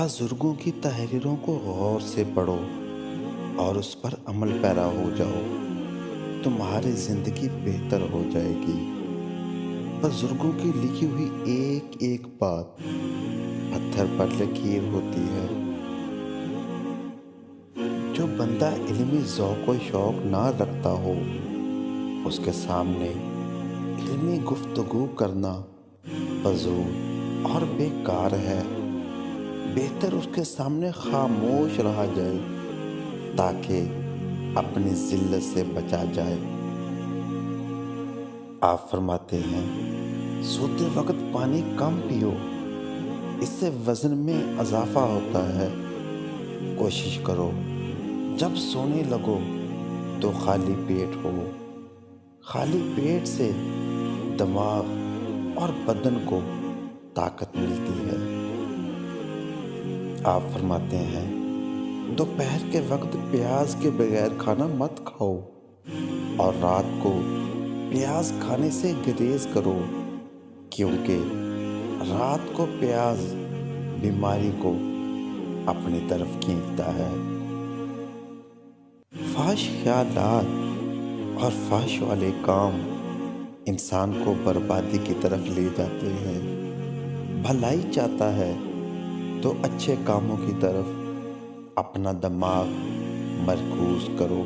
بزرگوں کی تحریروں کو غور سے پڑھو اور اس پر عمل پیرا ہو جاؤ، تمہاری زندگی بہتر ہو جائے گی۔ بزرگوں کی لکھی ہوئی ایک ایک بات پتھر پر لکیر ہوتی ہے۔ جو بندہ علمی ذوق و شوق نہ رکھتا ہو، اس کے سامنے علمی گفتگو کرنا فضول اور بیکار ہے۔ بہتر اس کے سامنے خاموش رہا جائے تاکہ اپنی ذلت سے بچا جائے۔ آپ فرماتے ہیں، سوتے وقت پانی کم پیو، اس سے وزن میں اضافہ ہوتا ہے۔ کوشش کرو جب سونے لگو تو خالی پیٹ ہو۔ خالی پیٹ سے دماغ اور بدن کو طاقت ملتی ہے۔ آپ فرماتے ہیں، دوپہر کے وقت پیاز کے بغیر کھانا مت کھاؤ اور رات کو پیاز کھانے سے گریز کرو، کیونکہ رات کو پیاز بیماری کو اپنی طرف کھینچتا ہے۔ فحش خیالات اور فحش والے کام انسان کو بربادی کی طرف لے جاتے ہیں۔ بھلائی چاہتا ہے تو اچھے کاموں کی طرف اپنا دماغ مرکوز کرو۔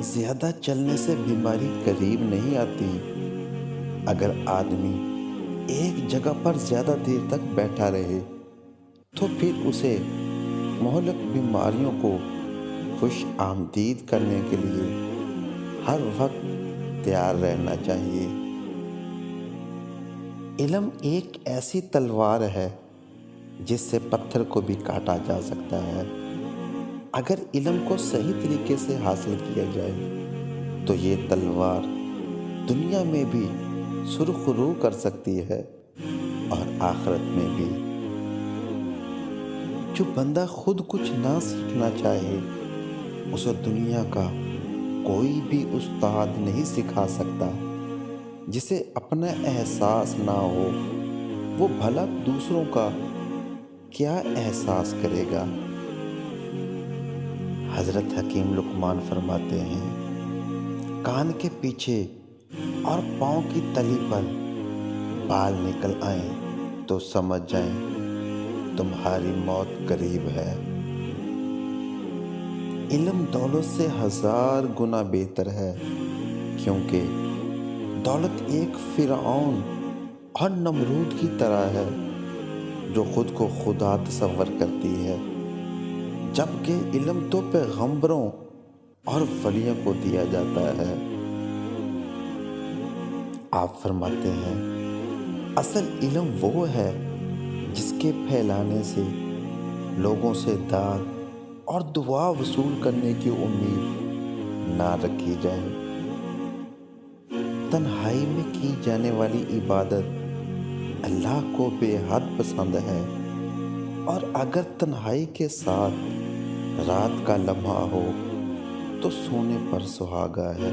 زیادہ چلنے سے بیماری قریب نہیں آتی۔ اگر آدمی ایک جگہ پر زیادہ دیر تک بیٹھا رہے تو پھر اسے مہلک بیماریوں کو خوش آمدید کرنے کے لیے ہر وقت تیار رہنا چاہیے۔ علم ایک ایسی تلوار ہے جس سے پتھر کو بھی کاٹا جا سکتا ہے۔ اگر علم کو صحیح طریقے سے حاصل کیا جائے تو یہ تلوار دنیا میں بھی سرخرو کر سکتی ہے اور آخرت میں بھی۔ جو بندہ خود کچھ نہ سیکھنا چاہے، اسے دنیا کا کوئی بھی استاد نہیں سکھا سکتا۔ جسے اپنا احساس نہ ہو، وہ بھلا دوسروں کا کیا احساس کرے گا؟ حضرت حکیم لقمان فرماتے ہیں، کان کے پیچھے اور پاؤں کی تلی پر بال نکل آئیں تو سمجھ جائیں تمہاری موت قریب ہے۔ علم دولت سے 1000 گنا بہتر ہے، کیونکہ دولت ایک فرعون اور نمرود کی طرح ہے جو خود کو خدا تصور کرتی ہے، جبکہ علم تو پیغمبروں اور ولیوں کو دیا جاتا ہے۔ آپ فرماتے ہیں، اصل علم وہ ہے جس کے پھیلانے سے لوگوں سے داد اور دعا وصول کرنے کی امید نہ رکھی جائے۔ تنہائی میں کی جانے والی عبادت اللہ کو بے حد پسند ہے، اور اگر تنہائی کے ساتھ رات کا لمحہ ہو تو سونے پر سہاگا ہے۔